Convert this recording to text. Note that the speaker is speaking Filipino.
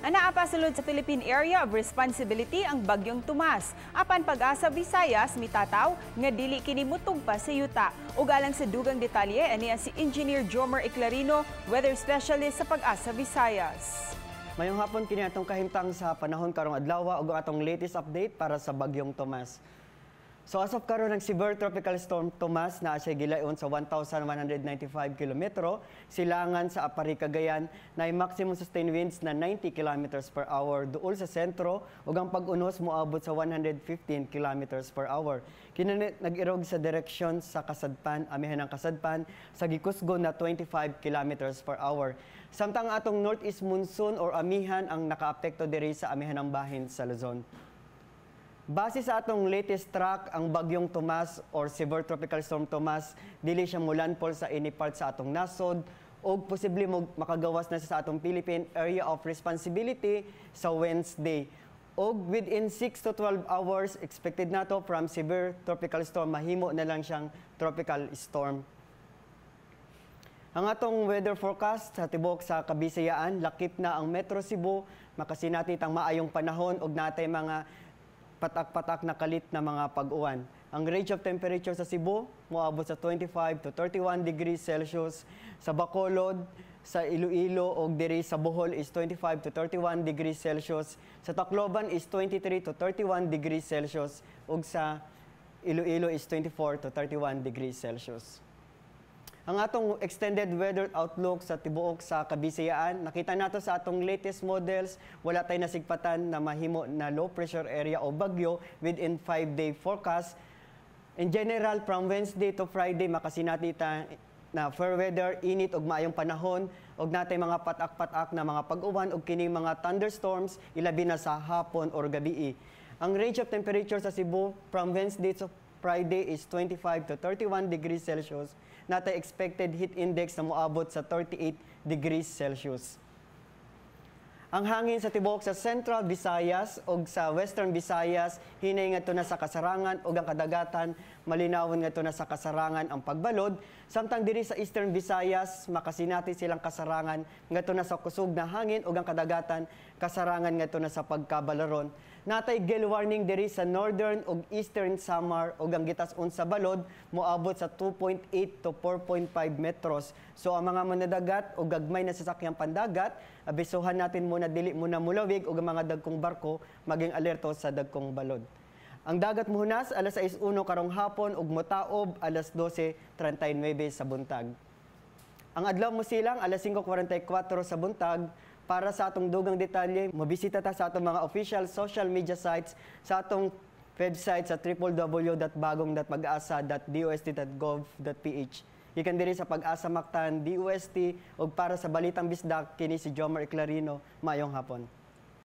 Anaa pa sulod sa Philippine Area of Responsibility ang bagyong Tomas. Apan Pag-asa Visayas mitataw nga dili kini mutug pa sa yuta. Ug alang sa dugang detalye aniya si Engineer Jomer Eclarino, weather specialist sa Pag-asa Visayas. Mayong hapon kini atong kahimtang sa panahon karong adlaw ug atong latest update para sa bagyong Tomas. So as of karon ang severe tropical storm Tomas na siya gilayon sa 1,195 kilometro silangan sa Apari, Cagayan na maximum sustained winds na 90 kilometers per hour duol sa sentro ug ang pag-unos moabot sa 115 kilometers per hour. Kini nag-irog sa direksyon sa kasadpan, amihan ng kasadpan sa gikusgo na 25 kilometers per hour. Samtang atong northeast monsoon or amihan ang nakaapekto diri sa amihan ng bahin sa Luzon. Base sa atong latest track, ang bagyong Tomas or severe tropical storm Tomas, dili siya mulandfall sa any part sa atong nasod o posible makagawas na sa atong Philippine Area of Responsibility sa Wednesday. O within 6 to 12 hours, expected nato from severe tropical storm, mahimo na lang siyang tropical storm. Ang atong weather forecast sa tibok sa Kabisayaan, lakip na ang Metro Cebu, makasinati ang maayong panahon ug natay mga patak-patak na kalit na mga pag-uwan. Ang range of temperature sa Cebu moabot sa 25 to 31 degrees Celsius. Sa Bacolod, sa Iloilo o diri sa Bohol is 25 to 31 degrees Celsius. Sa Tacloban is 23 to 31 degrees Celsius. Ug sa Iloilo is 24 to 31 degrees Celsius. Ang atong extended weather outlook sa tibuok sa Kabisayaan, nakita nato sa atong latest models, wala tay nasigpatan na mahimo na low pressure area o bagyo within 5-day forecast. In general, from Wednesday to Friday, makasinati ta na fair weather, init ug maayong panahon, ug natay mga patak-patak na mga pag-uwan ug kining mga thunderstorms ilabi na sa hapon or gabii. Ang range of temperature sa Cebu from Wednesday to Friday is 25 to 31 degrees Celsius. Natay expected heat index na moabot sa 38 degrees Celsius. Ang hangin sa tibok sa Central Visayas ug sa Western Visayas hinay ngadto na sa kasarangan ug ang kadagatan malinawon ngadto na sa kasarangan ang pagbalod, samtang diri sa Eastern Visayas makasinati silang kasarangan ngadto na sa kusog na hangin ug ang kadagatan kasarangan ngadto na sa pagkabalaron. Natay gale warning diri sa Northern ug Eastern Samar ug ang gitas-on sa balod moabot sa 2.8 to 4.5 metros. So ang mga manadagat o gagmay na sasakyang pandagat, abisuhan natin muna dili muna mulawig ug ang mga dagkong barko maging alerto sa dagkong balod. Ang dagat muhunas alas 6:01 karong hapon ug motaob alas 12:39 sa buntag. Ang adlaw mo silang alas 5:44 sa buntag. Para sa atong dugang detalye, mabisita ta sa atong mga official social media sites sa atong website sa www.bagong.pag-asa.dost.gov.ph. Ikan diri sa Pag-asa Mactan, DOST, ug para sa Balitang Bisdak, kini si Jomer Eclarino. Maayong hapon.